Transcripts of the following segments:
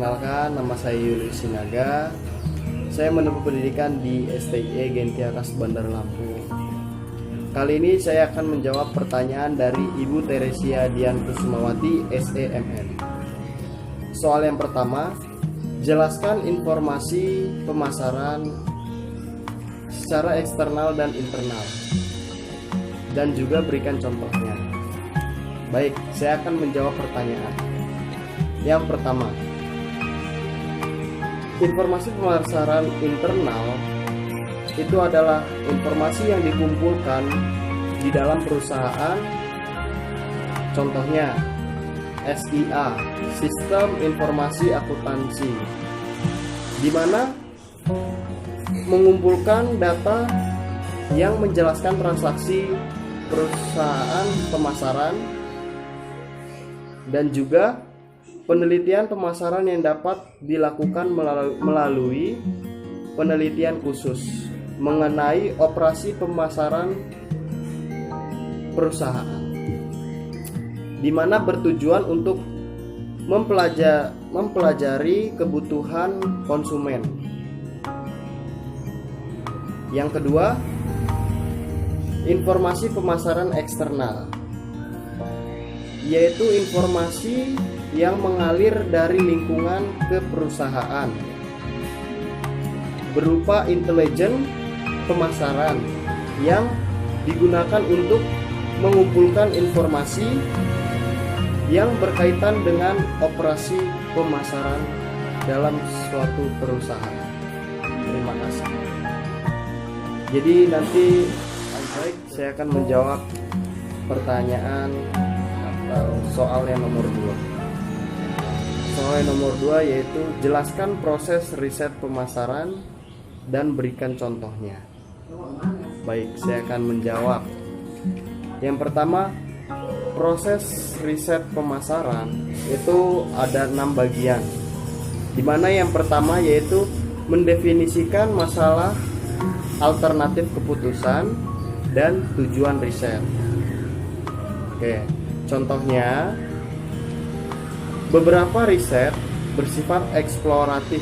Perkenalkan, nama saya Julius Sinaga. Saya menempuh pendidikan di STIE Gentia Kas Bandar Lampung. Kali ini saya akan menjawab pertanyaan dari Ibu Teresia Dian Kusumawati, SEMN. Soal yang pertama, jelaskan informasi pemasaran secara eksternal dan internal, dan juga berikan contohnya. Baik, saya akan menjawab pertanyaan. Yang pertama, informasi pemasaran internal itu adalah informasi yang dikumpulkan di dalam perusahaan. Contohnya SIA, Sistem Informasi Akuntansi, di mana mengumpulkan data yang menjelaskan transaksi perusahaan pemasaran dan juga penelitian pemasaran yang dapat dilakukan melalui penelitian khusus mengenai operasi pemasaran perusahaan, di mana bertujuan untuk mempelajari kebutuhan konsumen. Yang kedua, informasi pemasaran eksternal, yaitu informasi yang mengalir dari lingkungan ke perusahaan berupa intelijen pemasaran yang digunakan untuk mengumpulkan informasi yang berkaitan dengan operasi pemasaran dalam suatu perusahaan. Terima kasih. Jadi nanti baik, saya akan menjawab pertanyaan atau soal yang nomor 2. Soal yang nomor 2 yaitu jelaskan proses riset pemasaran dan berikan contohnya. Baik, saya akan menjawab. Yang pertama, proses riset pemasaran itu ada 6 bagian. Di mana yang pertama yaitu mendefinisikan masalah, alternatif keputusan, dan tujuan riset. Oke, contohnya beberapa riset bersifat eksploratif,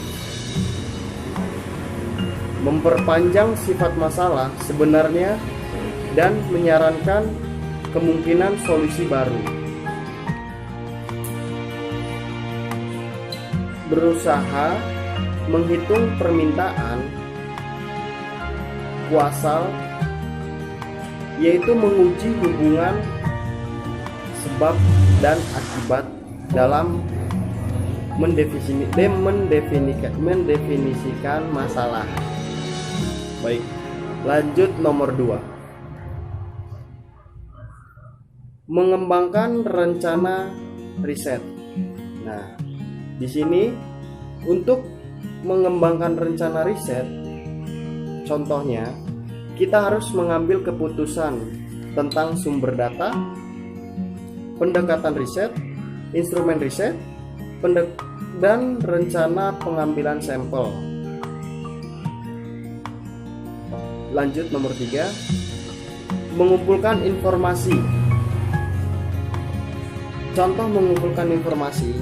memperpanjang sifat masalah sebenarnya dan menyarankan kemungkinan solusi baru. Berusaha menghitung permintaan, kuasal, yaitu menguji hubungan sebab dan akibat dalam mendefinisikan masalah. Baik, lanjut nomor 2. Mengembangkan rencana riset. Nah, di sini untuk mengembangkan rencana riset, contohnya kita harus mengambil keputusan tentang sumber data, pendekatan riset, instrumen riset, dan rencana pengambilan sampel. Lanjut nomor 3, mengumpulkan informasi. Contoh mengumpulkan informasi,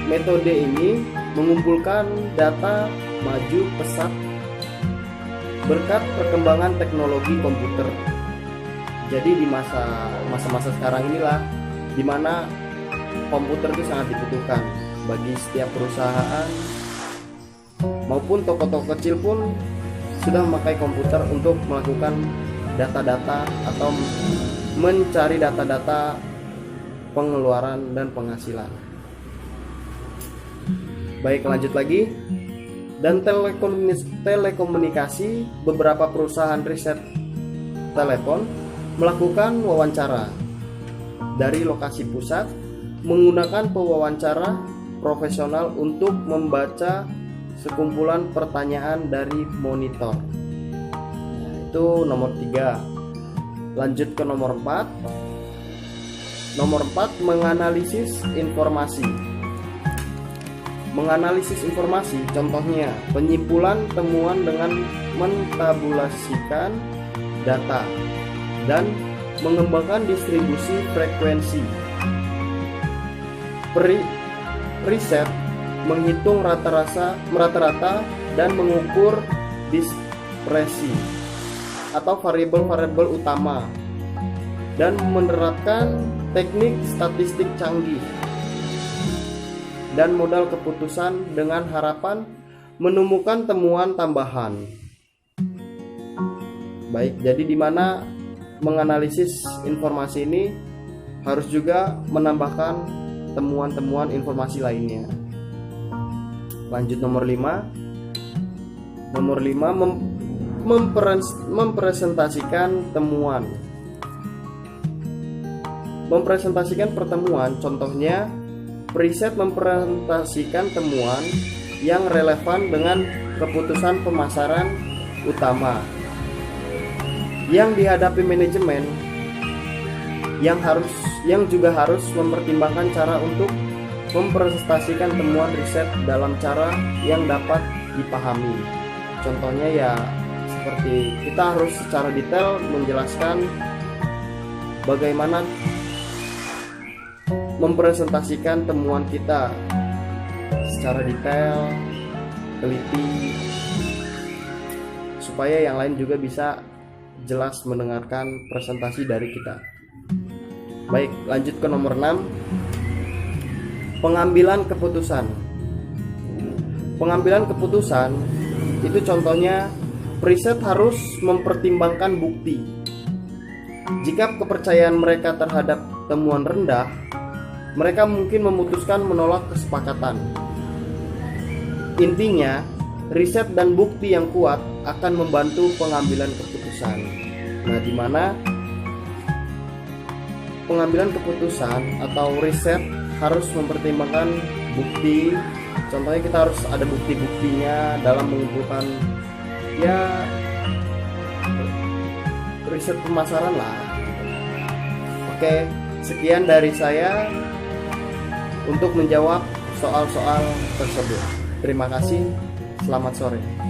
metode ini mengumpulkan data maju pesat berkat perkembangan teknologi komputer. Jadi di masa-masa sekarang inilah di mana komputer itu sangat dibutuhkan bagi setiap perusahaan maupun toko-toko kecil pun sudah memakai komputer untuk melakukan data-data atau mencari data-data pengeluaran dan penghasilan. Baik, lanjut lagi. Dan telekomunikasi, beberapa perusahaan riset telepon melakukan wawancara dari lokasi pusat menggunakan pewawancara profesional untuk membaca sekumpulan pertanyaan dari monitor. Nah, itu nomor 3. Lanjut ke nomor 4. Nomor 4, menganalisis informasi. Menganalisis informasi, contohnya penyimpulan temuan dengan mentabulasikan data dan mengembangkan distribusi frekuensi. Riset menghitung rata-rata dan mengukur dispersi atau variabel-variabel utama, dan menerapkan teknik statistik canggih dan modal keputusan dengan harapan menemukan temuan tambahan. Baik, jadi di mana menganalisis informasi ini harus juga menambahkan temuan-temuan informasi lainnya. Lanjut nomor 5. Nomor 5, mempresentasikan temuan. Mempresentasikan pertemuan, contohnya preset mempresentasikan temuan yang relevan dengan keputusan pemasaran utama yang dihadapi manajemen, yang juga harus mempertimbangkan cara untuk mempresentasikan temuan riset dalam cara yang dapat dipahami. Contohnya ya seperti kita harus secara detail menjelaskan bagaimana mempresentasikan temuan kita secara detail, teliti, supaya yang lain juga bisa jelas mendengarkan presentasi dari kita. Baik, lanjut ke nomor 6. Pengambilan keputusan. Pengambilan keputusan itu contohnya preset harus mempertimbangkan bukti. Jika kepercayaan mereka terhadap temuan rendah, mereka mungkin memutuskan menolak kesepakatan. Intinya, riset dan bukti yang kuat akan membantu pengambilan keputusan. Nah, di mana pengambilan keputusan atau riset harus mempertimbangkan bukti. Contohnya kita harus ada bukti-buktinya dalam mengumpulkan ya riset pemasaran lah. Oke, sekian dari saya untuk menjawab soal-soal tersebut. Terima kasih, selamat sore.